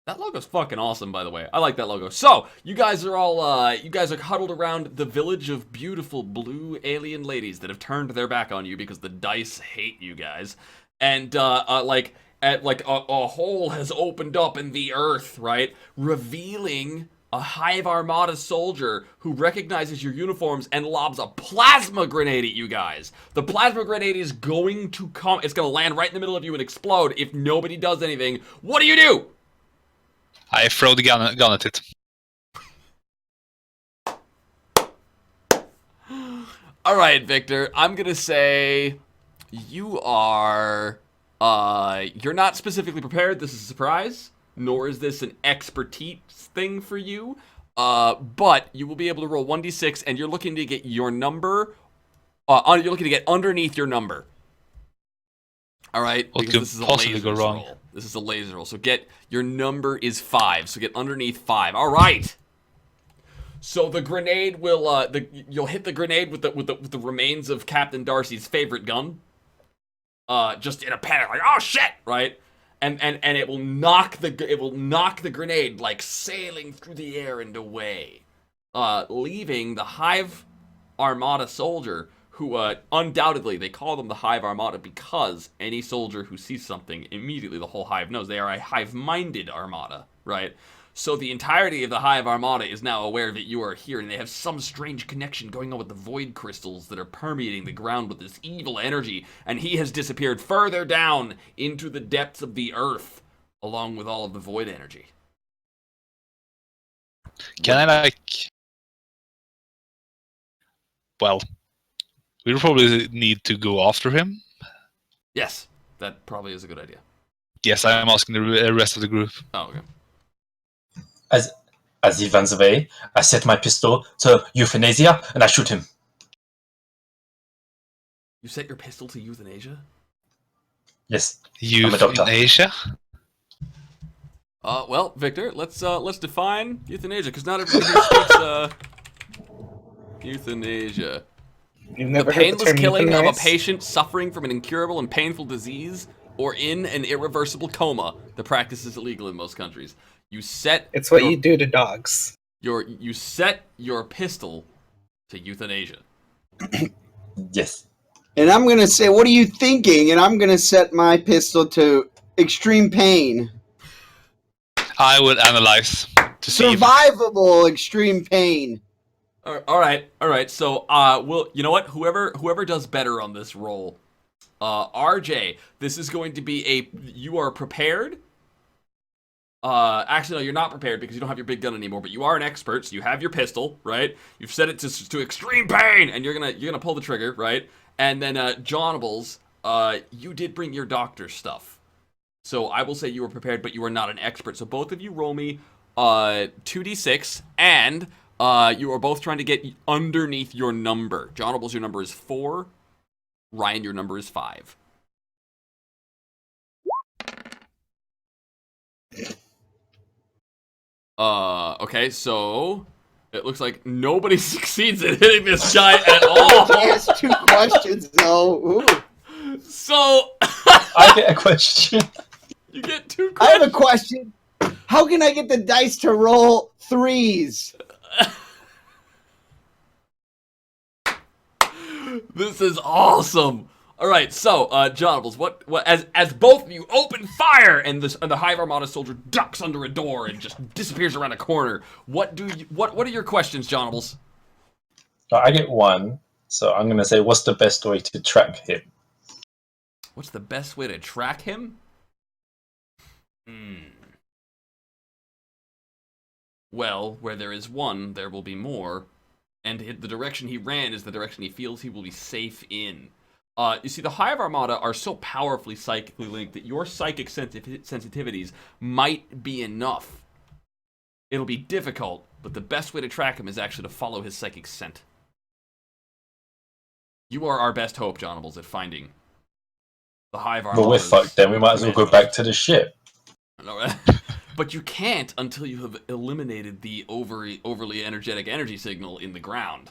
That logo's fucking awesome, by the way. I like that logo. So, you guys are all, you guys are huddled around the village of beautiful blue alien ladies that have turned their back on you because the dice hate you guys. And, a hole has opened up in the earth, right? Revealing a Hive Armada soldier who recognizes your uniforms and lobs a plasma grenade at you guys. The plasma grenade is going to come, it's going to land right in the middle of you and explode if nobody does anything. What do you do? I throw the gun at it. Alright, Victor, I'm gonna say you are, you're not specifically prepared. This is a surprise, nor is this an expertise thing for you. But you will be able to roll 1d6, and you're looking to get your number, you're looking to get underneath your number. Alright, What because could this is a possibly laser go wrong? roll. This is a laser roll, so your number is 5, so get underneath 5. Alright! So the grenade will, you'll hit the grenade with the remains of Captain Darcy's favorite gun. Just in a panic, like, oh shit, right? And it will knock the grenade like sailing through the air and away, leaving the Hive Armada soldier, who undoubtedly they call them the Hive Armada because any soldier who sees something, immediately the whole hive knows they are a hive-minded armada, right? So the entirety of the Hive Armada is now aware that you are here, and they have some strange connection going on with the void crystals that are permeating the ground with this evil energy, and he has disappeared further down into the depths of the earth, along with all of the void energy. Can I, like... Well, we'll probably need to go after him. Yes, that probably is a good idea. Yes, I'm asking the rest of the group. Oh, okay. As he runs away, I set my pistol to euthanasia and I shoot him. You set your pistol to euthanasia? Yes, I'm a doctor. Euthanasia? Well, Victor, let's define euthanasia, because not everybody here speaks euthanasia. You've The never heard the painless term killing of a euthanize? patient suffering from an incurable and painful disease or in an irreversible coma. The practice is illegal in most countries. You set It's what you do to dogs. you set your pistol to euthanasia. Yes. And I'm gonna say, what are you thinking? And I'm gonna set my pistol to extreme pain. I will analyze to see if... Survivable extreme pain. All right. So, you know what? Whoever does better on this roll, RJ, this is going to be you are prepared. Actually, no, you're not prepared because you don't have your big gun anymore, but you are an expert, so you have your pistol, right? You've set it to extreme pain, and you're gonna pull the trigger, right? And then, Johnables, you did bring your doctor stuff. So I will say you were prepared, but you are not an expert. So both of you roll me, 2d6, and, you are both trying to get underneath your number. Johnables, your number is 4. Ryan, your number is 5. Okay, so it looks like nobody succeeds at hitting this guy at all. He has 2 questions, though. Ooh. So I get a question. you get 2 I have a questions. question. How can I get the dice to roll 3s? This is awesome. All right, so Johnables, what as both of you open fire and the Hive Armada soldier ducks under a door and just disappears around a corner. What are your questions, Johnables? I get 1, so I'm going to say, what's the best way to track him? What's the best way to track him? Well, where there is one, there will be more. And the direction he ran is the direction he feels he will be safe in. You see, the Hive Armada are so powerfully psychically linked that your psychic sensitivities might be enough. It'll be difficult, but the best way to track him is actually to follow his psychic scent. You are our best hope, Johnables, at finding the Hive Armada. Well, we're fucked then. We might as well go back to the ship. But you can't until you have eliminated the overly energetic energy signal in the ground,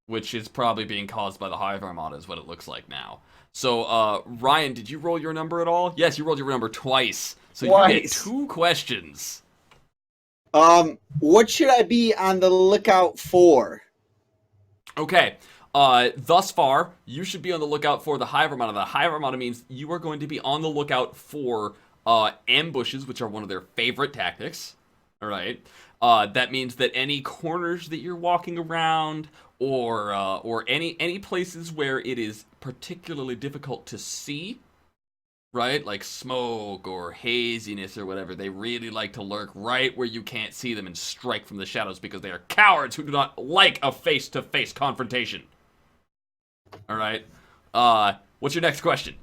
which is probably being caused by the Hive Armada, is what it looks like now. So, Ryan, did you roll your number at all? Yes, you rolled your number twice. So you get Twice. 2 questions. What should I be on the lookout for? Okay. Thus far, you should be on the lookout for the Hive Armada. The Hive Armada means you are going to be on the lookout for ambushes, which are one of their favorite tactics. All right. That means that any corners that you're walking around, or any places where it is particularly difficult to see, right? Like smoke or haziness or whatever, they really like to lurk right where you can't see them and strike from the shadows because they are cowards who do not like a face-to-face confrontation. All right. What's your next question?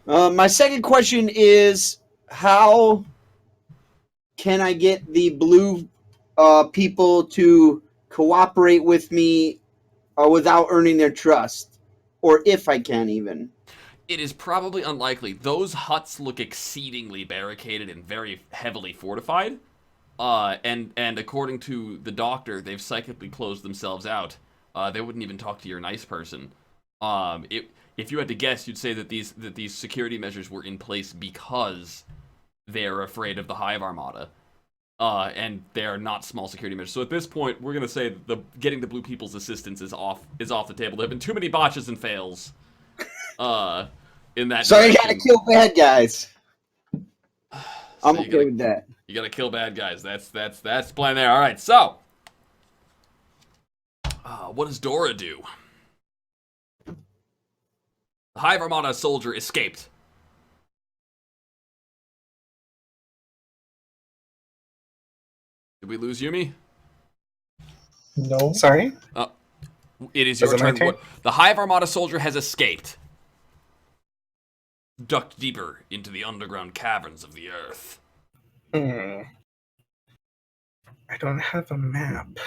My second question is, how can I get the blue people to cooperate with me without earning their trust? Or if I can, even. It is probably unlikely. Those huts look exceedingly barricaded and very heavily fortified. And according to the doctor, they've psychically closed themselves out. They wouldn't even talk to your nice person. If you had to guess, you'd say that these security measures were in place because they're afraid of the Hive Armada. And they are not small security measures. So at this point, we're gonna say that getting the blue people's assistance is off the table. There have been too many botches and fails. In that. So direction. you gotta kill bad guys. I'm So okay with that. You gotta kill bad guys. That's the plan there. All right. So, what does Dora do? The Hive Armada soldier escaped. Did we lose Yumi? No. Sorry? It is Is your it my turn. turn? The Hive Armada soldier has escaped. Ducked deeper into the underground caverns of the earth. I don't have a map.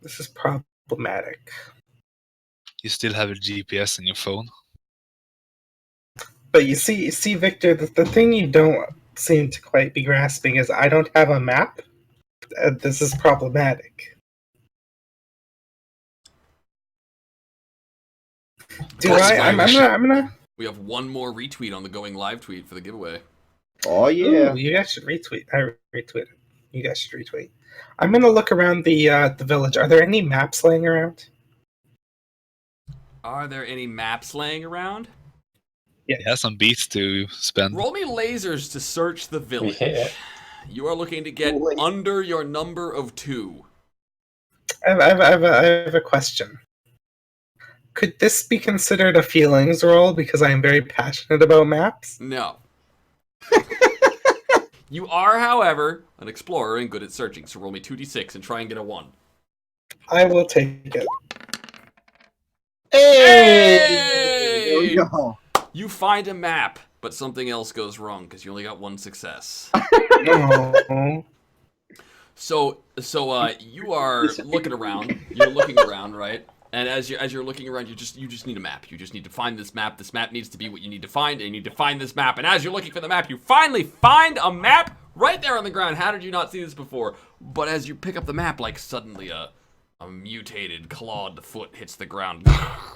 This is problematic. You still have a GPS in your phone. But you see, Victor, the thing you don't seem to quite be grasping is I don't have a map. This is problematic. Do That's I? why I'm we gonna. We have one more retweet on the going live tweet for the giveaway. Oh yeah. Ooh, you guys should retweet. I retweeted. You guys should retweet. I'm gonna look around the village. Are there any maps laying around? Are there any maps laying around? You have some beats to spend. Roll me lasers to search the village. Yeah. You are looking to get Wait. under your number of 2. I have a question. Could this be considered a feelings roll because I am very passionate about maps? No. You are, however, an explorer and good at searching, so roll me 2d6 and try and get a 1. I will take it. Hey! There we go. You find a map, but something else goes wrong because you only got 1 success. No. So you are looking around. You're looking around, right? And as you're looking around, you just need a map. You just need to find this map. This map needs to be what you need to find, and you need to find this map. And as you're looking for the map, you finally find a map right there on the ground. How did you not see this before? But as you pick up the map, like suddenly a mutated clawed foot hits the ground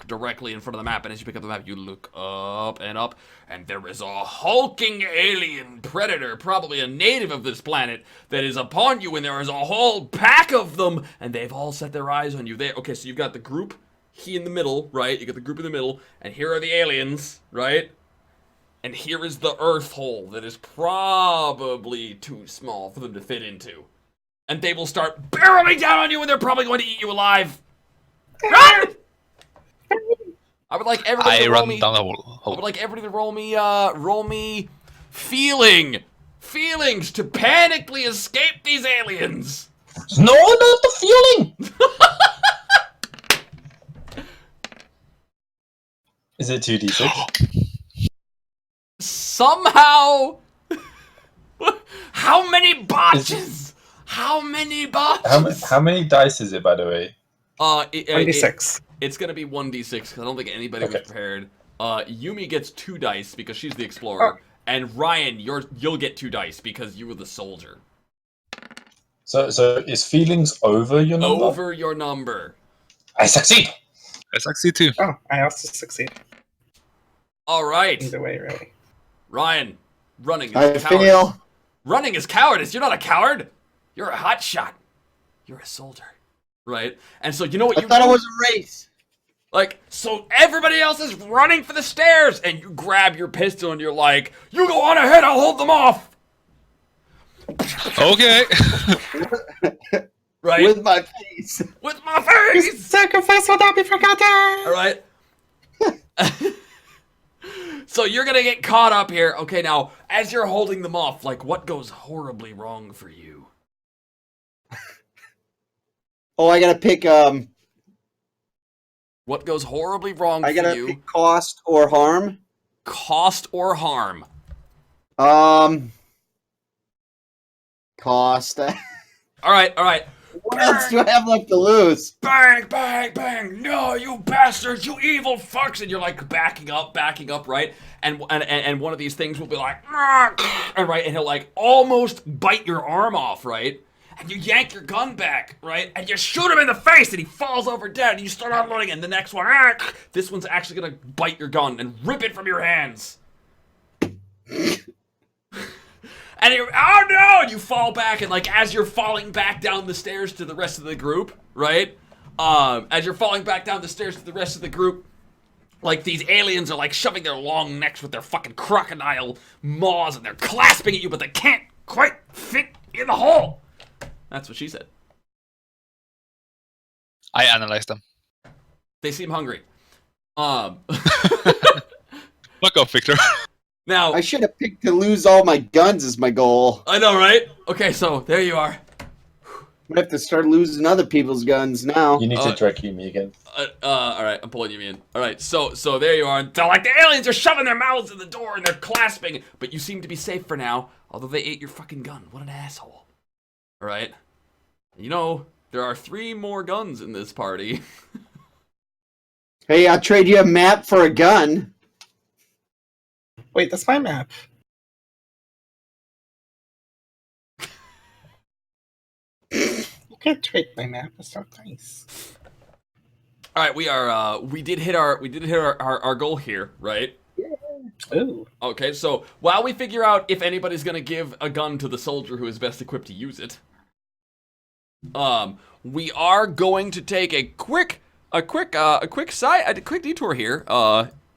directly in front of the map. And as you pick up the map, you look up, and there is a hulking alien predator, probably a native of this planet, that is upon you, and there is a whole pack of them, and they've all set their eyes on you. Okay, so you've got the group in the middle, right? You got the group in the middle, and here are the aliens, right? And here is the earth hole that is probably too small for them to fit into. And they will start barreling down on you, and they're probably going to eat you alive. Run! I would like everybody I to roll run me. down the I hole. would like everybody to roll me feelings to panically escape these aliens. No, not the feeling. Is it 2d6? Somehow, how many botches? How many botches? How many dice is it, by the way? 26. It's gonna be 1d6 because I don't think anybody was Okay. prepared. Yumi gets 2 dice because she's the explorer, and Ryan, you'll get 2 dice because you were the soldier. So is feelings over your number? Over your number. I succeed. I succeed too. Oh, I also succeed. All right, Either way, really. Ryan, Running is I cowardice. fail. Running is cowardice. You're not a coward. You're a hotshot. You're a soldier. Right? And so you know what I you thought do? it was a race. Like, so everybody else is running for the stairs, and you grab your pistol and you're like, you go on ahead, I'll hold them off. Okay. Right? With my face. With my face! Sacrifice will not be forgotten! Alright? So you're gonna get caught up here. Okay, now, as you're holding them off, like, what goes horribly wrong for you? Oh, I gotta pick, What goes horribly wrong I for gotta you? pick cost or harm. Cost or harm? Cost. Alright, alright. What else do I have left to lose? Bang, bang, bang! No, you bastards, you evil fucks! And you're like backing up, right? And one of these things will be like, and right, and he'll like almost bite your arm off, right? And you yank your gun back, right? And you shoot him in the face, and he falls over dead. And you start unloading, and the next one, this one's actually gonna bite your gun and rip it from your hands. And you're, oh no! And you fall back, and like as you're falling back down the stairs to the rest of the group, right? As you're falling back down the stairs to the rest of the group, like these aliens are like shoving their long necks with their fucking crocodile maws, and they're clasping at you, but they can't quite fit in the hole. That's what she said. I analyzed them. They seem hungry. Fuck off, Victor. Now I should have picked to lose all my guns as my goal. I know, right? Okay, so there you are. I'm gonna have to start losing other people's guns now. You need to drag me again. All right, I'm pulling you in. All right, so there you are. And so, like the aliens are shoving their mouths in the door and they're clasping, but you seem to be safe for now. Although they ate your fucking gun. What an asshole. All right. You know there are 3 more guns in this party. Hey, I'll trade you a map for a gun. Wait, that's my map. You can't trade my map. That's not nice. All right, we did hit our goal here, right? Ooh. Okay, so while we figure out if anybody's gonna give a gun to the soldier who is best equipped to use it, we are going to take a quick detour here,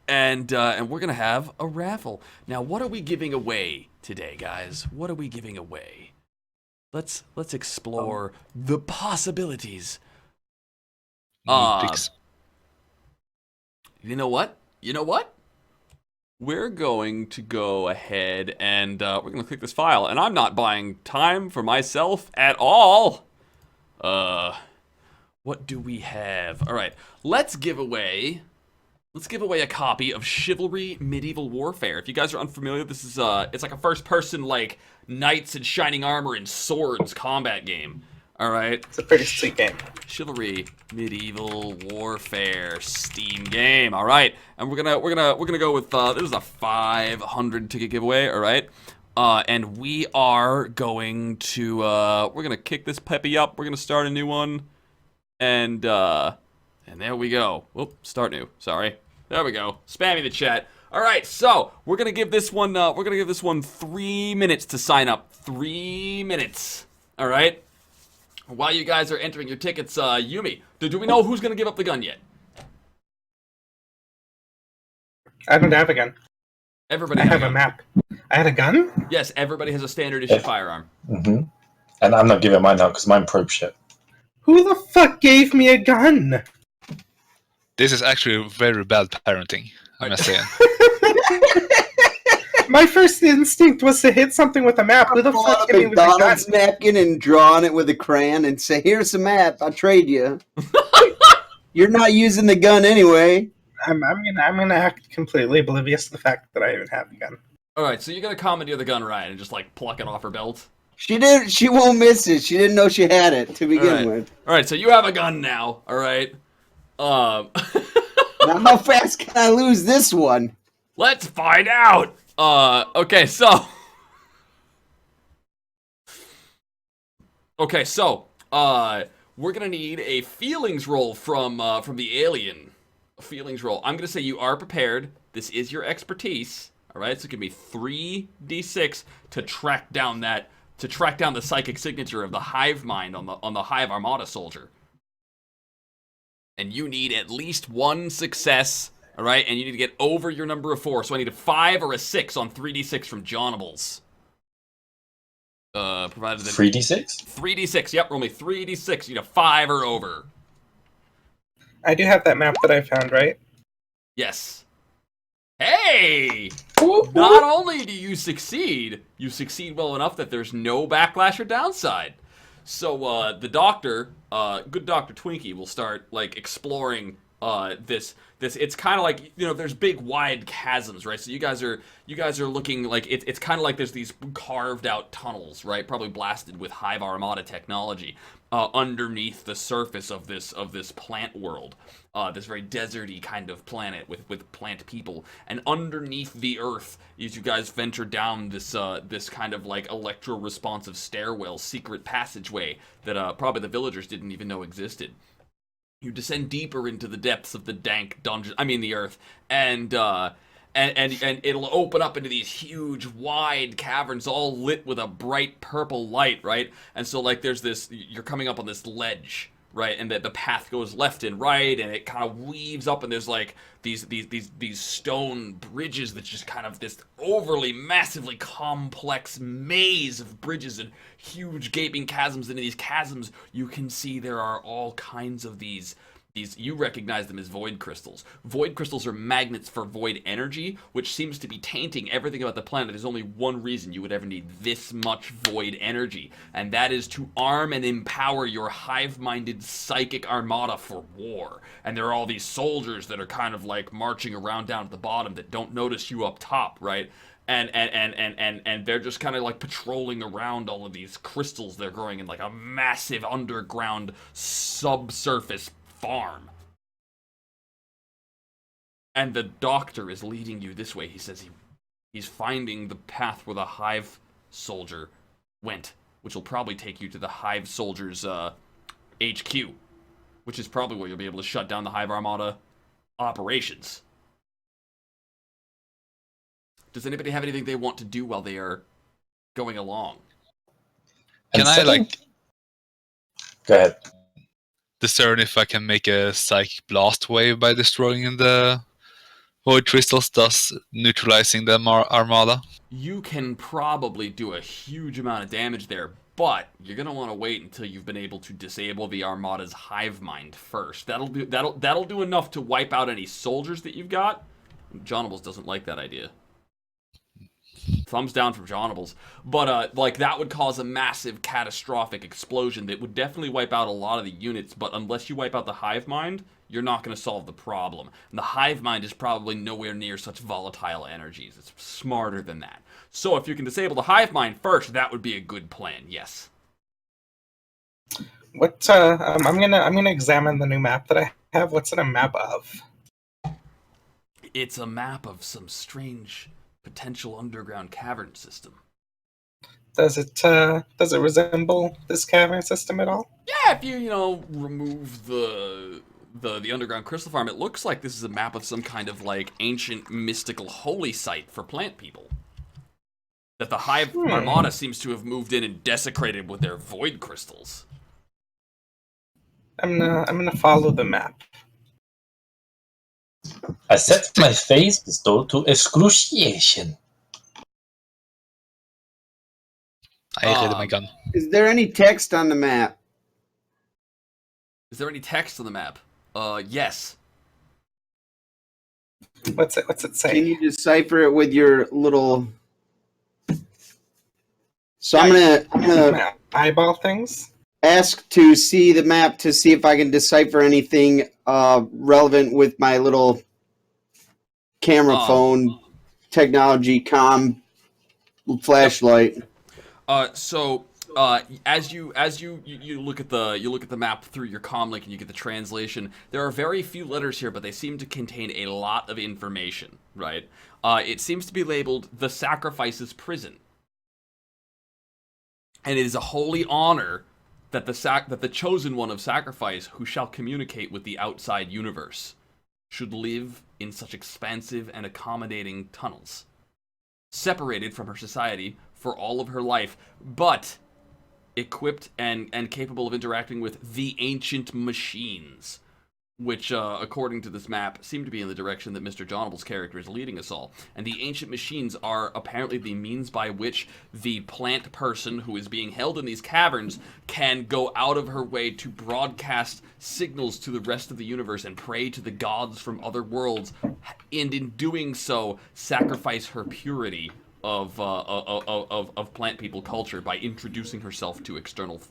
and we're gonna have a raffle. Now, what are we giving away today, guys? What are we giving away? Let's explore the possibilities. Picks. You know what? We're going to go ahead and we're going to click this file. And I'm not buying time for myself at all. What do we have? All right, let's give away a copy of Chivalry Medieval Warfare. If you guys are unfamiliar, this is it's like a first-person like knights in shining armor and swords combat game. All right. It's a pretty sweet game. Chivalry Medieval Warfare Steam game. All right, and we're gonna go with this is a 500 ticket giveaway. All right, and we are going to we're gonna kick this puppy up. We're gonna start a new one, and there we go. Whoop, start new. Sorry. There we go. Spamming the chat. All right, so we're gonna give this one 3 minutes to sign up. 3 minutes. All right. While you guys are entering your tickets, Yumi, do we know who's going to give up the gun yet? I don't have a gun. Everybody I has have a a gun. map. I had a gun? Yes, everybody has a standard issue firearm. Mm-hmm. And I'm not giving mine now because mine probe shit. Who the fuck gave me a gun? This is actually very bad parenting, I must say. My first instinct was to hit something with a map. Who the Pull fuck out a gave me with a gun? McDonald's napkin and draw on it with a crayon and say, "Here's the map. I'll trade you." You're not using the gun anyway. I'm gonna act completely oblivious to the fact that I even have a gun. All right, so you're going to commandeer the gun, Ryan, and just, like, pluck it off her belt? She won't miss it. She didn't know she had it to begin with. All right, so you have a gun now, all right? Now, how fast can I lose this one? Let's find out! Okay, so... we're gonna need a feelings roll from the alien. A feelings roll. I'm gonna say you are prepared. This is your expertise. All right, so it can be 3d6 to track down the psychic signature of the hive mind on the hive armada soldier. And you need at least 1 success, all right? And you need to get over your number of 4. So I need a 5 or a 6 on 3d6 from Jonables. Provided that 3d6? 3d6. Yep, roll me 3d6. You need a 5 or over. I do have that map that I found, right? Yes. Hey! Not only do you succeed well enough that there's no backlash or downside. So the doctor, good Dr. Twinkie, will start like exploring this. It's kind of like, you know, there's big wide chasms, right? So you guys are looking like it's kind of like there's these carved out tunnels, right? Probably blasted with Hive Armada technology underneath the surface of this plant world. This very deserty kind of planet with plant people, and underneath the earth, as you guys venture down this kind of like electro-responsive stairwell, secret passageway that probably the villagers didn't even know existed. You descend deeper into the depths of the dank dungeon. I mean the earth, and it'll open up into these huge, wide caverns, all lit with a bright purple light, right? And so like there's this, you're coming up on this ledge, right? And the path goes left and right, and it kind of weaves up, and there's like these stone bridges that just kind of this overly massively complex maze of bridges and huge gaping chasms. And in these chasms, you can see there are all kinds of these, you recognize them as void crystals. Void crystals are magnets for void energy, which seems to be tainting everything about the planet. There's only one reason you would ever need this much void energy, and that is to arm and empower your hive-minded psychic armada for war. And there are all these soldiers that are kind of like marching around down at the bottom that don't notice you up top, right? And they're just kind of like patrolling around all of these crystals they're growing in like a massive underground subsurface farm. And the doctor is leading you this way. He says he's finding the path where the hive soldier went, which will probably take you to the hive soldier's HQ, which is probably where you'll be able to shut down the hive armada operations. Does anybody have anything they want to do while they are going along? Can I like Go ahead. discern if I can make a psychic blast wave by destroying the void crystals, thus neutralizing the armada? You can probably do a huge amount of damage there, but you're gonna want to wait until you've been able to disable the armada's hive mind first. That'll do enough to wipe out any soldiers that you've got. Jonables doesn't like that idea. Thumbs down from Jonables. But like that would cause a massive catastrophic explosion that would definitely wipe out a lot of the units, but unless you wipe out the hive mind, you're not going to solve the problem. And the hive mind is probably nowhere near such volatile energies. It's smarter than that. So if you can disable the hive mind first, that would be a good plan. Yes. What I'm gonna examine the new map that I have. What's it a map of? It's a map of some strange potential underground cavern system. Does it resemble this cavern system at all? Yeah, if you remove the underground crystal farm, it looks like this is a map of some kind of like ancient mystical holy site for plant people. That the hive armada seems to have moved in and desecrated with their void crystals. I'm gonna follow the map. I set my phase pistol to excruciation. I ready my gun. Is there any text on the map? Is there any text on the map? Yes. What's it say? Can you decipher it with your little? So I'm gonna Eyeball things. ask to see the map to see if I can decipher anything relevant with my little camera phone technology flashlight. So as you look at the map through your comm link and you get the translation, there are very few letters here, but they seem to contain a lot of information. Right? It seems to be labeled "The Sacrifice's Prison," and it is a holy honor that the chosen one of sacrifice, who shall communicate with the outside universe, should live in such expansive and accommodating tunnels. separated from her society for all of her life, but equipped and capable of interacting with the ancient machines, which, according to this map, seem to be in the direction that Mr. Johnable's character is leading us all. And the ancient machines are apparently the means by which the plant person who is being held in these caverns can go out of her way to broadcast signals to the rest of the universe and pray to the gods from other worlds, and in doing so, sacrifice her purity of plant people culture by introducing herself to external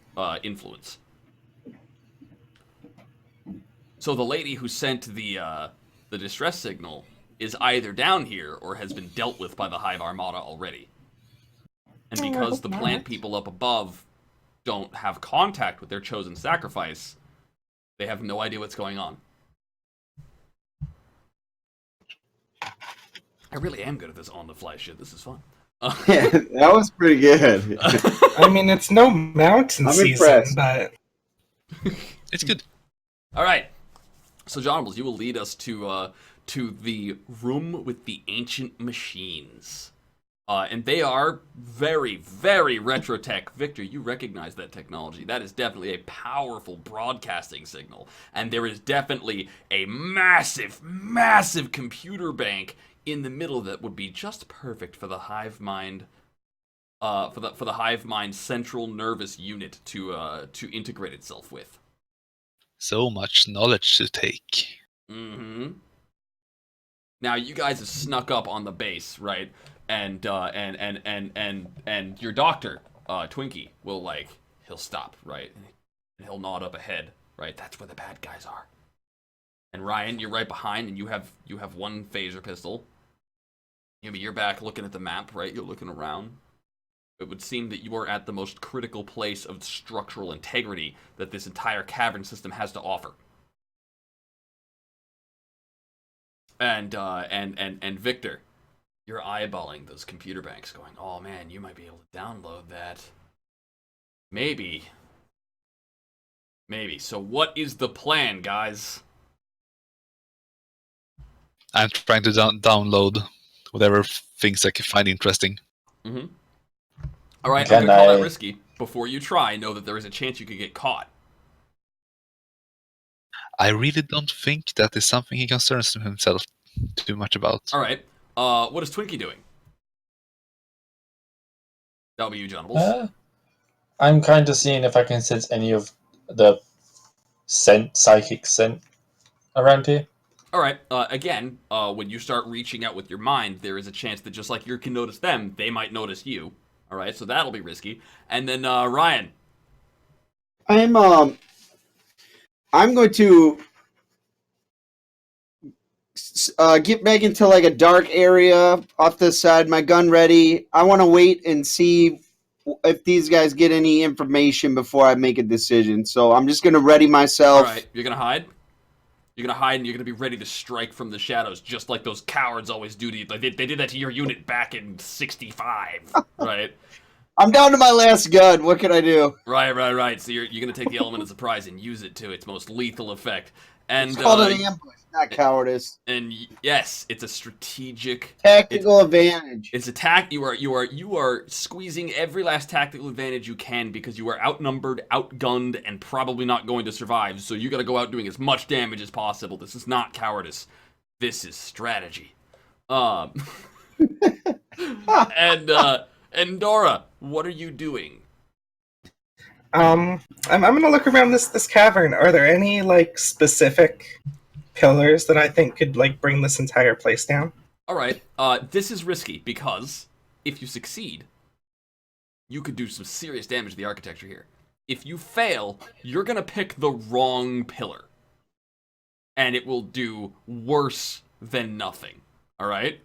influence. So the lady who sent the distress signal is either down here or has been dealt with by the Hive Armada already. And because the plant people up above don't have contact with their chosen sacrifice, they have no idea what's going on. I really am good at this on-the-fly shit. This is fun. Yeah, that was pretty good. I mean, it's no mountain I'm season, impressed. but It's good. All right. So, Johnables, you will lead us to the room with the ancient machines. And they are very, very retro tech. Victor, you recognize that technology. That is definitely a powerful broadcasting signal. And there is definitely a massive, massive computer bank in the middle that would be just perfect for the hive mind, for the hive mind central nervous unit to integrate itself with. So much knowledge to take. Mm-hmm. Now you guys have snuck up on the base, right? And your doctor, Twinkie, will he'll stop, right? And he'll nod up ahead, right? That's where the bad guys are. And Ryan, you're right behind, and you have one phaser pistol. You're back looking at the map, right? You're looking around. It would seem that you are at the most critical place of structural integrity that this entire cavern system has to offer. And Victor, you're eyeballing those computer banks going, oh man, you might be able to download that. Maybe. So what is the plan, guys? I'm trying to download whatever things I can find interesting. Mm-hmm. All right, Can I'm going to call I- that risky. Before you try, know that there is a chance you could get caught. I really don't think that is something he concerns himself too much about. All right. What is Twinkie doing? That'll be you, Johnables. I'm kind of seeing if I can sense any of the psychic scent around here. All right. Again, when you start reaching out with your mind, there is a chance that just like you can notice them, they might notice you. All right, so that'll be risky. And then Ryan. I'm going to get back into a dark area off the side, my gun ready. I want to wait and see if these guys get any information before I make a decision. So I'm just going to ready myself. All right, you're going to hide? You're going to hide and you're going to be ready to strike from the shadows, just like those cowards always do to you. They did that to your unit back in 65, right? I'm down to my last gun. What can I do? Right. So you're going to take the element of surprise and use it to its most lethal effect. And It's called an ambush, not cowardice. And yes, it's a strategic Tactical advantage. It's attack. You are squeezing every last tactical advantage you can because you are outnumbered, outgunned, and probably not going to survive. So you got to go out doing as much damage as possible. This is not cowardice. This is strategy. And Dora, what are you doing? I'm gonna look around this cavern. Are there any specific pillars that I think could bring this entire place down? All right. This is risky because if you succeed, you could do some serious damage to the architecture here. If you fail, you're gonna pick the wrong pillar, and it will do worse than nothing. All right.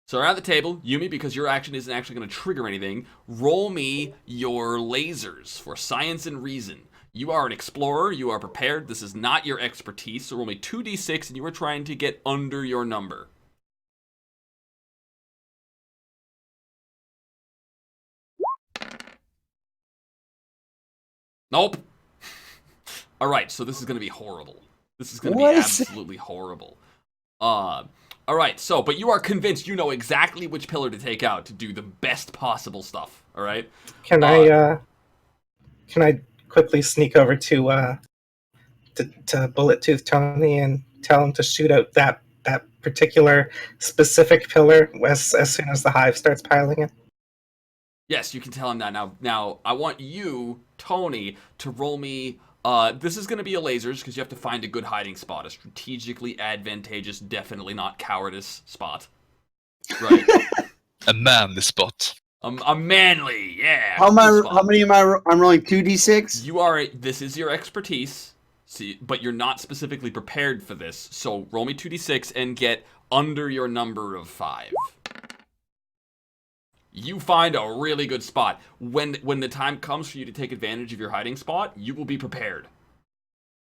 So around the table, Yumi, because your action isn't actually going to trigger anything, roll me your lasers for science and reason. You are an explorer. You are prepared. This is not your expertise. So roll me 2d6, and you are trying to get under your number. Nope. All right, so this is going to be horrible. This is going to be absolutely horrible. All right, so, but you are convinced you know exactly which pillar to take out to do the best possible stuff. All right. Can I quickly sneak over to Bullet Tooth Tony and tell him to shoot out that particular specific pillar as soon as the hive starts piling in? Yes, you can tell him that now. I want you, Tony, to roll me. This is going to be a lasers because you have to find a good hiding spot, a strategically advantageous, definitely not cowardice spot. Right. A manly spot. A manly, yeah. How spot. many am I? I'm rolling 2d6. You are. This is your expertise. See, but you're not specifically prepared for this. So roll me 2d6 and get under your number of 5. You find a really good spot. When the time comes for you to take advantage of your hiding spot, you will be prepared.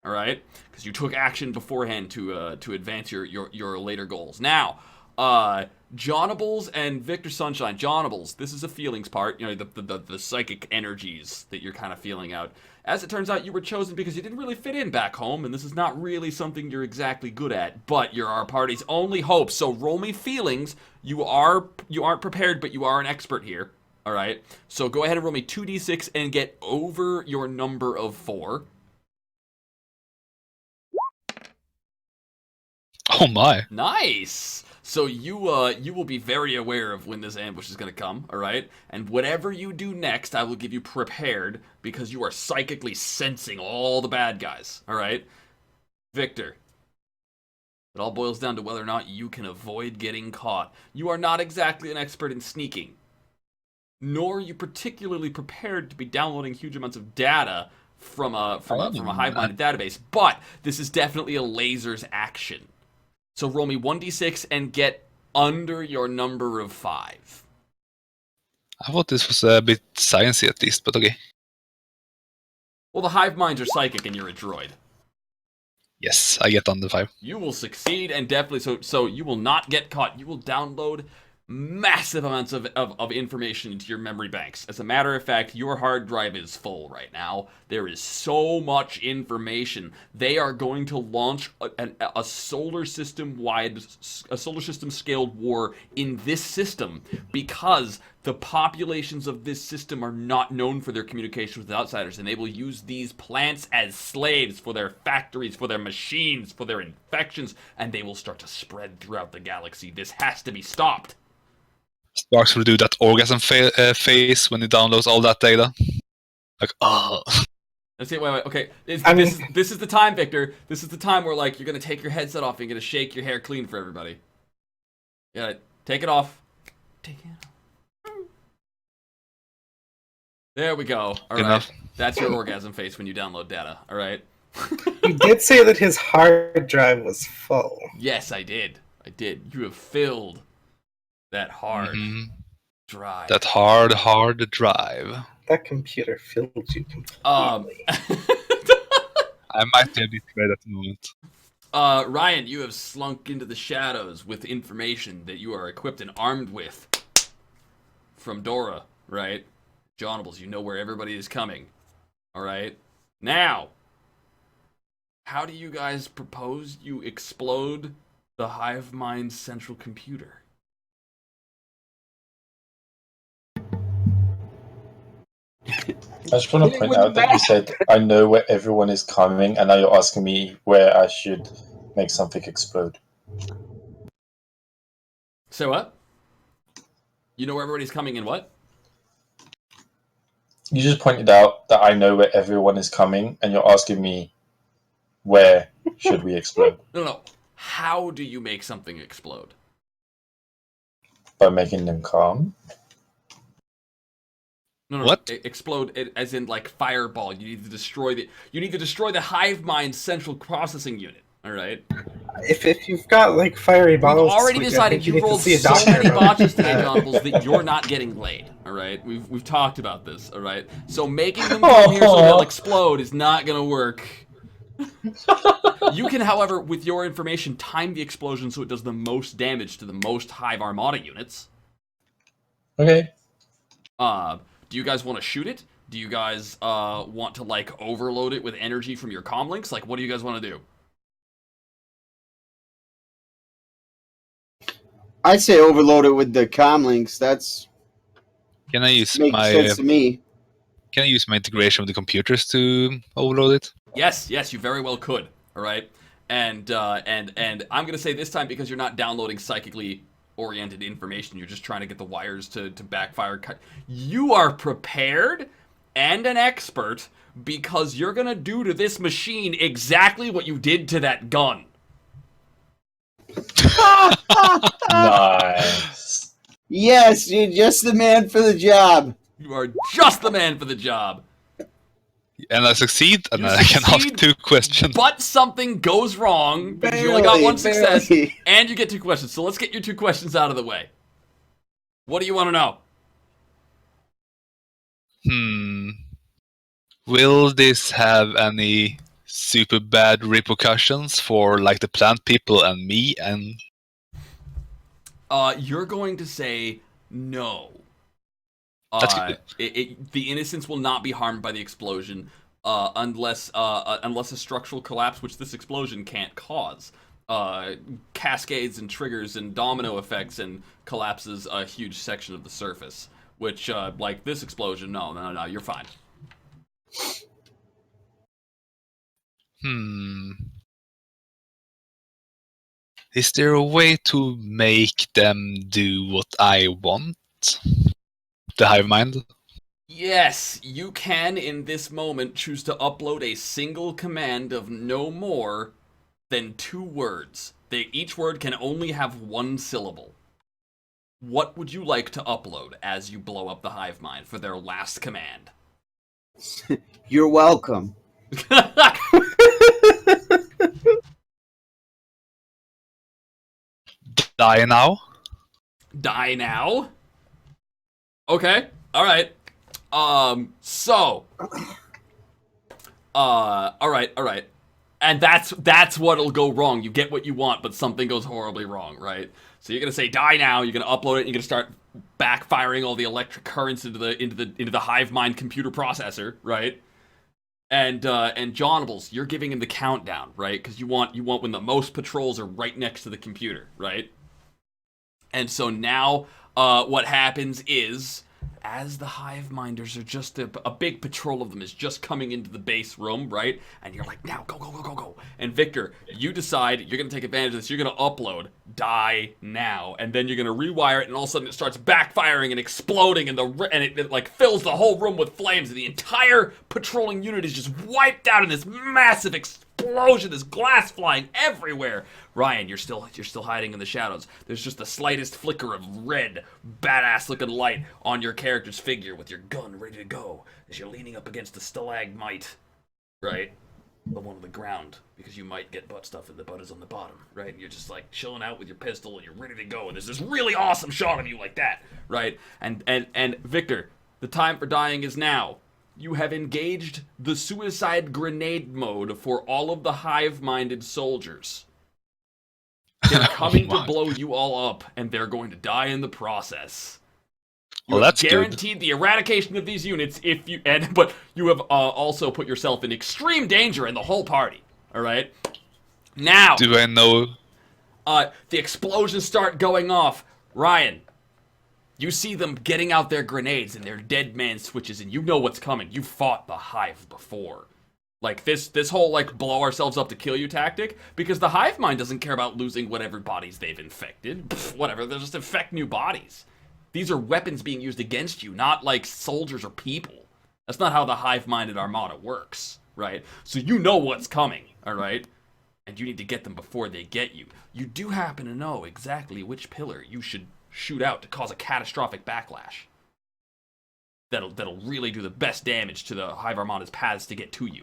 All right, because you took action beforehand to advance your later goals. Now, Johnables and Victor Sunshine. Johnables, this is a feelings part. You know, the psychic energies that you're kind of feeling out. As it turns out, you were chosen because you didn't really fit in back home, and this is not really something you're exactly good at. But you're our party's only hope. So roll me feelings. You aren't prepared, but you are an expert here. All right. So go ahead and roll me 2d6 and get over your number of 4. Oh my. Nice. So you will be very aware of when this ambush is going to come, all right? And whatever you do next, I will give you prepared because you are psychically sensing all the bad guys, all right? Victor, it all boils down to whether or not you can avoid getting caught. You are not exactly an expert in sneaking, nor are you particularly prepared to be downloading huge amounts of data from a hive-minded database, but this is definitely a lasers action. So roll me 1d6 and get under your number of 5. I thought this was a bit sciencey at least, but okay. Well, the hive minds are psychic and you're a droid. Yes, I get under 5. You will succeed and definitely, so you will not get caught. You will download massive amounts of information into your memory banks. As a matter of fact, your hard drive is full right now. There is so much information. They are going to launch a solar system scaled war in this system because the populations of this system are not known for their communication with outsiders, and they will use these plants as slaves for their factories, for their machines, for their infections, and they will start to spread throughout the galaxy. This has to be stopped. Sparks will do that orgasm face when he downloads all that data. Like, oh. Let's see, wait, okay. This is the time, Victor. This is the time where, like, you're going to take your headset off and you're going to shake your hair clean for everybody. Yeah, take it off. Take it off. There we go. All right. That's your orgasm face when you download data. All right. You did say that his hard drive was full. Yes, I did. You have filled that hard drive. That hard drive. That computer filled you completely. I might be a bit red at the moment. Ryan, you have slunk into the shadows with information that you are equipped and armed with from Dora, right? Johnables, you know where everybody is coming. All right? Now, how do you guys propose you explode the hive mind's central computer? I just want to point out that you said, I know where everyone is coming, and now you're asking me where I should make something explode. So what? You know where everybody's coming and what? You just pointed out that I know where everyone is coming, and you're asking me where should we explode? No. How do you make something explode? By making them calm. No. What? Explode as in like fireball. You need to destroy the hive mind's central processing unit. All right. If you've got like fiery balls, We've already decided you rolled so many botches today, Johnables, that you're not getting laid. All right. We've talked about this. All right. So making them come here so they'll explode is not gonna work. You can, however, with your information, time the explosion so it does the most damage to the most hive armada units. Okay. Do you guys want to shoot it? Do you guys want to like overload it with energy from your comm links? Like, what do you guys want to do? I'd say overload it with the comm links. That's Can I use makes my sense to me. Can I use my integration with the computers to overload it? Yes, you very well could. All right, and I'm gonna say this time, because you're not downloading psychically oriented information, you're just trying to get the wires to backfire. You are prepared and an expert, because you're gonna do to this machine exactly what you did to that gun. Nice. Yes, you're just the man for the job. You are just the man for the job. And I succeed, and You then I can ask succeed, 2 questions. But something goes wrong because you only got one success, barely. and you get 2 questions. So let's get your 2 questions out of the way. What do you want to know? Will this have any super bad repercussions for like the plant people and me? And You're going to say no. That's good. The innocents will not be harmed by the explosion, unless a structural collapse, which this explosion can't cause, cascades and triggers and domino effects and collapses a huge section of the surface. Which, like this explosion, no, you're fine. Is there a way to make them do what I want? The hive mind? Yes, you can in this moment choose to upload a single command of no more than 2 words. Each word can only have 1 syllable. What would you like to upload as you blow up the hive mind for their last command? You're welcome. Die now? Die now? Okay, alright. Alright. And that's what'll go wrong. You get what you want, but something goes horribly wrong, right? So you're gonna say die now, you're gonna upload it, and you're gonna start backfiring all the electric currents into the hive mind computer processor, right? And Johnables, you're giving him the countdown, right? Because you want when the most patrols are right next to the computer, right? And so now, what happens is, as the hive minders are just a big patrol of them is just coming into the base room, right? And you're like, now go. And Victor, you decide you're gonna take advantage of this. You're gonna upload die now, and then you're gonna rewire it, and all of a sudden it starts backfiring and exploding, and it like fills the whole room with flames, and the entire patrolling unit is just wiped out in this massive explosion. There's glass flying everywhere. Ryan, you're still hiding in the shadows. There's just the slightest flicker of red, badass-looking light on your character's figure with your gun ready to go as you're leaning up against the stalagmite, right? The one on the ground, because you might get butt stuff and the butt is on the bottom, right? And you're just like chilling out with your pistol and you're ready to go, and there's this really awesome shot of you like that, right? And Victor, the time for dying is now. You have engaged the suicide grenade mode for all of the hive-minded soldiers. They're coming to blow you all up, and they're going to die in the process. You Well, have that's guaranteed the eradication of these units but you have also put yourself in extreme danger and the whole party. All right. Now, Do I know? the explosions start going off. Ryan, you see them getting out their grenades and their dead man switches, and you know what's coming. You fought the hive before. Like, this whole, like, blow ourselves up to kill you tactic, because the hive mind doesn't care about losing whatever bodies they've infected. Pfft, whatever, they'll just infect new bodies. These are weapons being used against you, not, like, soldiers or people. That's not how the hive-minded armada works, right? So you know what's coming, all right? And you need to get them before they get you. You do happen to know exactly which pillar you should shoot out to cause a catastrophic backlash. That'll really do the best damage to the hive armada's paths to get to you.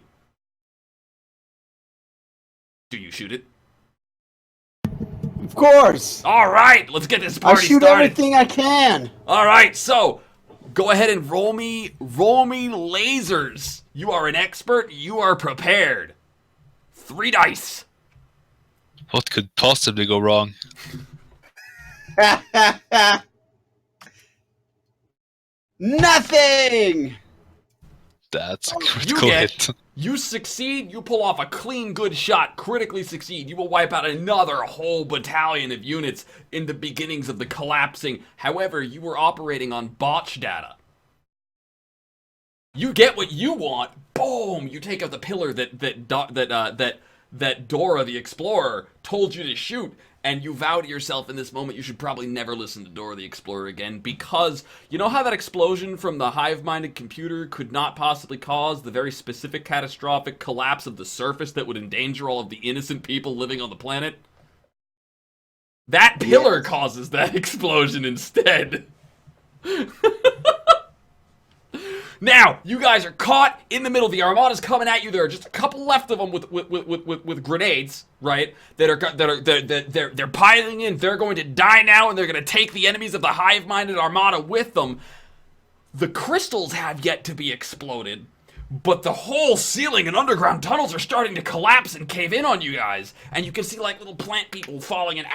Do you shoot it? Of course. All right, let's get this I'll party shoot started. everything I can. All right, so go ahead and roll me lasers. You are an expert. You are prepared. 3 dice. What could possibly go wrong? Nothing. That's a You critical hit. You succeed, you pull off a clean, good shot, critically succeed. You will wipe out another whole battalion of units in the beginnings of the collapsing. However, you were operating on botch data. You get what you want. Boom! You take out the pillar that Dora the Explorer told you to shoot, and you vow to yourself in this moment you should probably never listen to Dora the Explorer again, because you know how that explosion from the hive-minded computer could not possibly cause the very specific catastrophic collapse of the surface that would endanger all of the innocent people living on the planet? That pillar causes that explosion instead. Now, you guys are caught in the middle. The Armada's coming at you. There are just a couple left of them with grenades, right? They're piling in. They're going to die now, and they're going to take the enemies of the hive-minded Armada with them. The crystals have yet to be exploded, but the whole ceiling and underground tunnels are starting to collapse and cave in on you guys. And you can see like little plant people falling in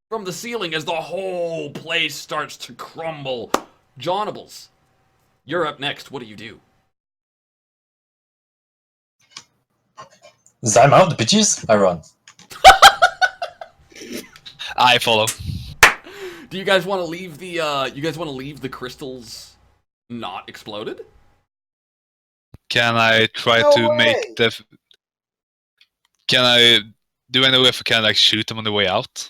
from the ceiling as the whole place starts to crumble. Johnables, you're up next. What do you do? Zime out, bitches! I run. I follow. Do you guys want to leave the crystals not exploded? Can I try to make the? Can I? Do I know if I can like shoot them on the way out?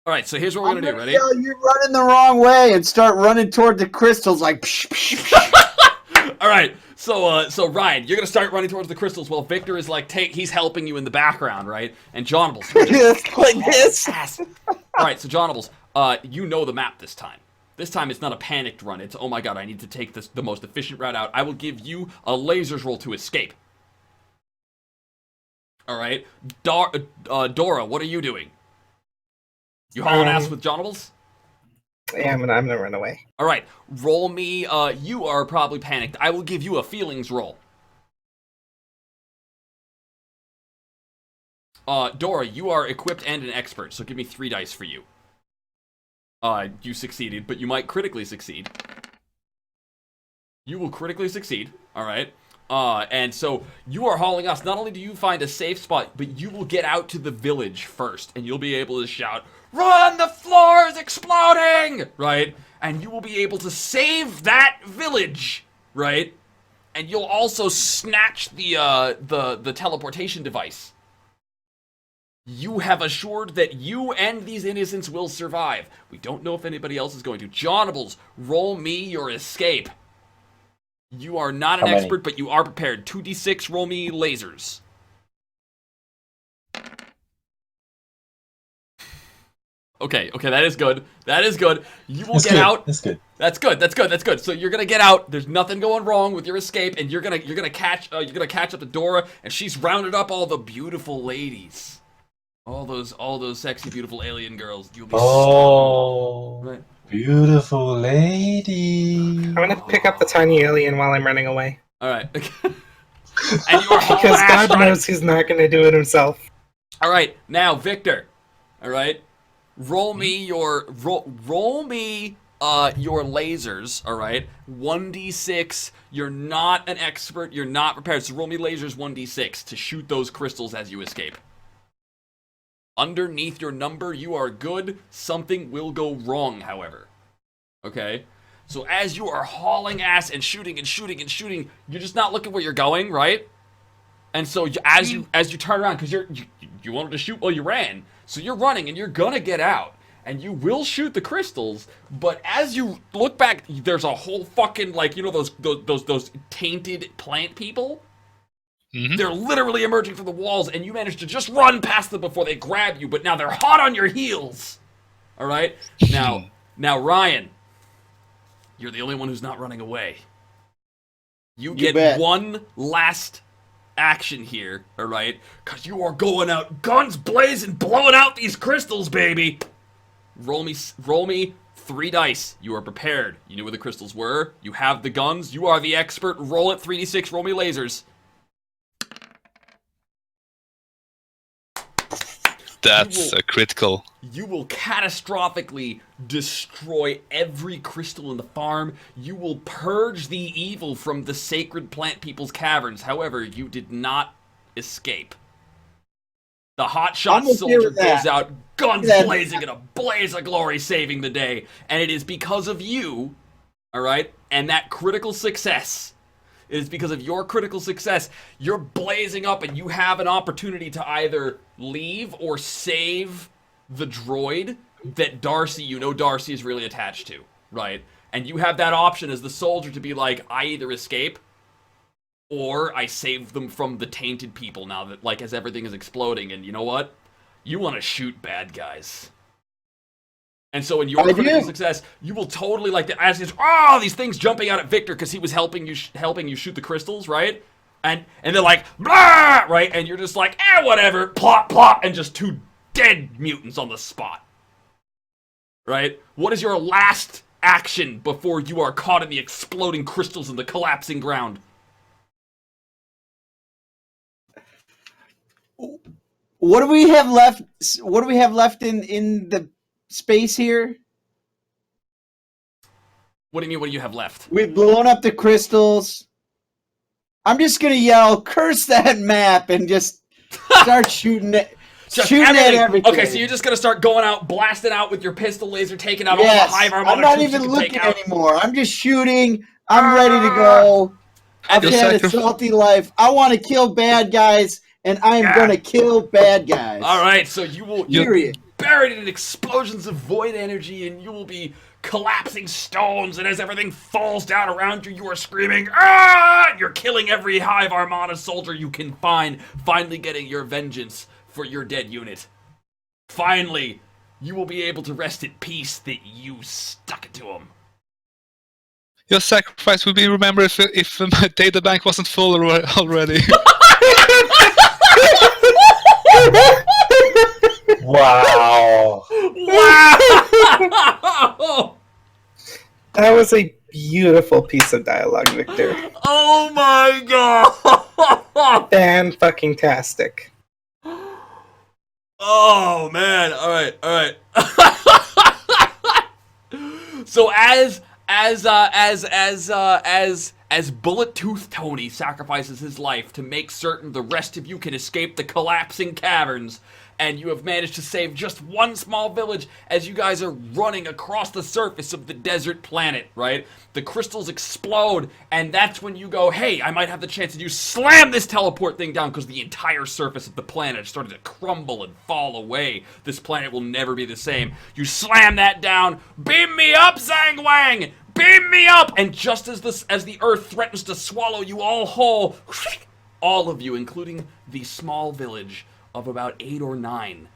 All right, so here's what we're gonna do. Ready? You're running the wrong way and start running toward the crystals like. Psh, psh, psh. All right, so Ryan, you're gonna start running towards the crystals while Victor is like he's helping you in the background, right? And Johnables, like this. All right, so Johnables, you know the map this time. This time it's not a panicked run. It's, oh my god, I need to take the most efficient route out. I will give you a lasers roll to escape. All right, Dora, what are you doing? You hauling ass with Johnables? Yeah, I'm gonna run away. All right, roll me. You are probably panicked. I will give you a feelings roll. Dora, you are equipped and an expert, so give me 3 dice for you. You succeeded, but you might critically succeed. You will critically succeed, all right? And so you are hauling us. Not only do you find a safe spot, but you will get out to the village first, and you'll be able to shout, "Run, the floor is exploding!" Right? And you will be able to save that village, right? And you'll also snatch the teleportation device. You have assured that you and these innocents will survive. We don't know if anybody else is going to. Johnables, roll me your escape. You are not an expert, but you are prepared. 2d6, roll me lasers. Okay, that is good. That is good. You will get out. That's good. That's good. So you're gonna get out. There's nothing going wrong with your escape, and you're gonna catch up to Dora, and she's rounded up all the beautiful ladies. All those sexy, beautiful alien girls. You'll be right. Beautiful lady. I'm gonna pick up the tiny alien while I'm running away. All right. And you are Because God knows he's not gonna do it himself. All right, now Victor. All right, roll me your lasers. All right, 1d6. You're not an expert. You're not prepared. So roll me lasers 1d6 to shoot those crystals as you escape. Underneath your number, you are good. Something will go wrong, however. Okay? So as you are hauling ass and shooting, you're just not looking where you're going, right? And so as you turn around, because you wanted to shoot while you ran, so you're running and you're gonna get out, and you will shoot the crystals. But as you look back, there's a whole fucking those tainted plant people. Mm-hmm. They're literally emerging from the walls, and you manage to just run past them before they grab you, but now they're hot on your heels. All right? Now, Ryan, you're the only one who's not running away. You get one last action here, all right? Because you are going out, guns blazing, blowing out these crystals, baby. Roll me 3 dice. You are prepared. You knew where the crystals were. You have the guns. You are the expert. Roll it 3d6. Roll me lasers. That's critical. You will catastrophically destroy every crystal in the farm. You will purge the evil from the sacred plant people's caverns. However, you did not escape. The hotshot soldier goes out, guns blazing in a blaze of glory, saving the day. And it is because of you, alright, and that critical success. It is because of your critical success, you're blazing up and you have an opportunity to either leave or save the droid that Darcy, you know Darcy is really attached to, right? And you have that option as the soldier to be like, I either escape or I save them from the tainted people now that, like, as everything is exploding. And you know what? You want to shoot bad guys. And so in your critical success, you will totally, like, as these things jumping out at Victor because he was helping you shoot the crystals, right? And they're like, blah, right? And you're just like, whatever, plop, plop, and just 2 dead mutants on the spot. Right? What is your last action before you are caught in the exploding crystals and the collapsing ground? What do we have left? What do we have left in the space here? What do you mean, what do you have left? We've blown up the crystals. I'm just gonna yell, curse that map, and just start shooting it. Shooting at everything. Okay, so you're just gonna start going out, blasting out with your pistol laser, taking out all the Hive Armada. I'm not even looking anymore. I'm just shooting. I'm ready to go. I've had a salty life. I want to kill bad guys, and I am gonna kill bad guys. All right, so you're buried in explosions of void energy, and you will be collapsing stones, and as everything falls down around you, you are screaming, ah! You're killing every Hive Armada soldier you can find, finally getting your vengeance for your dead unit. Finally, you will be able to rest at peace that you stuck it to him. Your sacrifice will be remembered if my data bank wasn't full already. Wow. Wow! That was a beautiful piece of dialogue, Victor. Oh my god! Fan-fucking-tastic. Oh man! All right. So as Bullet Tooth Tony sacrifices his life to make certain the rest of you can escape the collapsing caverns, and you have managed to save just one small village as you guys are running across the surface of the desert planet, right? The crystals explode, and that's when you go, hey, I might have the chance, and you slam this teleport thing down because the entire surface of the planet started to crumble and fall away. This planet will never be the same. You slam that down, beam me up, Zhang Wang! Beam me up! And just as the Earth threatens to swallow you all whole, all of you, including the small village of about 8 or 9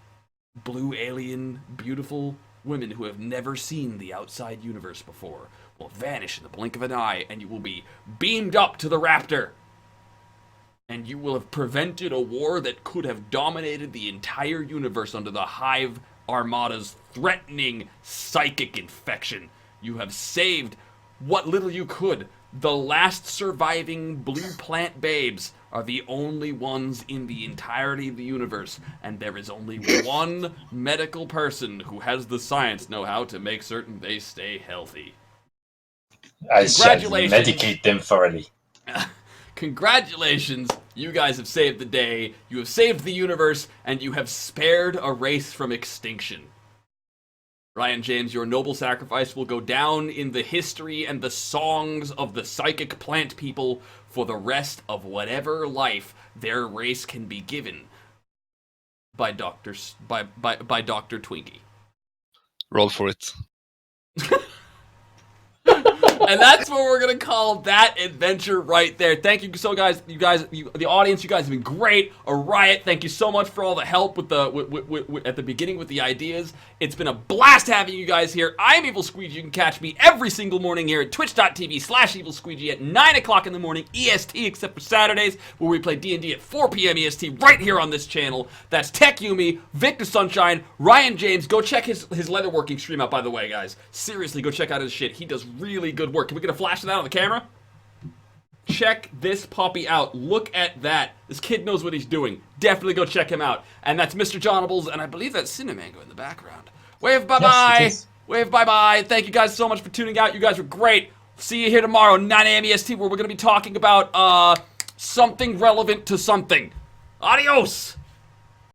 blue alien, beautiful women who have never seen the outside universe before, will vanish in the blink of an eye, and you will be beamed up to the Raptor. And you will have prevented a war that could have dominated the entire universe under the Hive Armada's threatening psychic infection. You have saved what little you could. The last surviving blue plant babes are the only ones in the entirety of the universe, and there is only one medical person who has the science know-how to make certain they stay healthy. I shall medicate them thoroughly. Congratulations, you guys have saved the day, you have saved the universe, and you have spared a race from extinction. Ryan James, your noble sacrifice will go down in the history and the songs of the psychic plant people for the rest of whatever life their race can be given by Dr. Twinkie. Roll for it. And that's what we're gonna call that adventure right there. Thank you so guys, the audience, you guys have been great. A riot. Thank you so much for all the help with the at the beginning with the ideas. It's been a blast having you guys here. I'm EvilSqueegee. You can catch me every single morning here at twitch.tv/EvilSqueegee at 9 o'clock in the morning EST, except for Saturdays where we play D&D at 4 p.m. EST right here on this channel. That's Tech Yumi, Victor Sunshine, Ryan James. Go check his leatherworking stream out, by the way, guys. Seriously, go check out his shit. He does really good work. Can we get a flash of that on the camera? check this puppy out. Look at that. This kid knows what he's doing. Definitely go check him out. And that's Mr. Jonables, and I believe that's Cinemango in the background. Wave bye-bye. Yes, it is. Wave bye-bye. Thank you guys so much for tuning out. You guys were great. See you here tomorrow, 9 a.m. EST, where we're going to be talking about something relevant to something. Adios!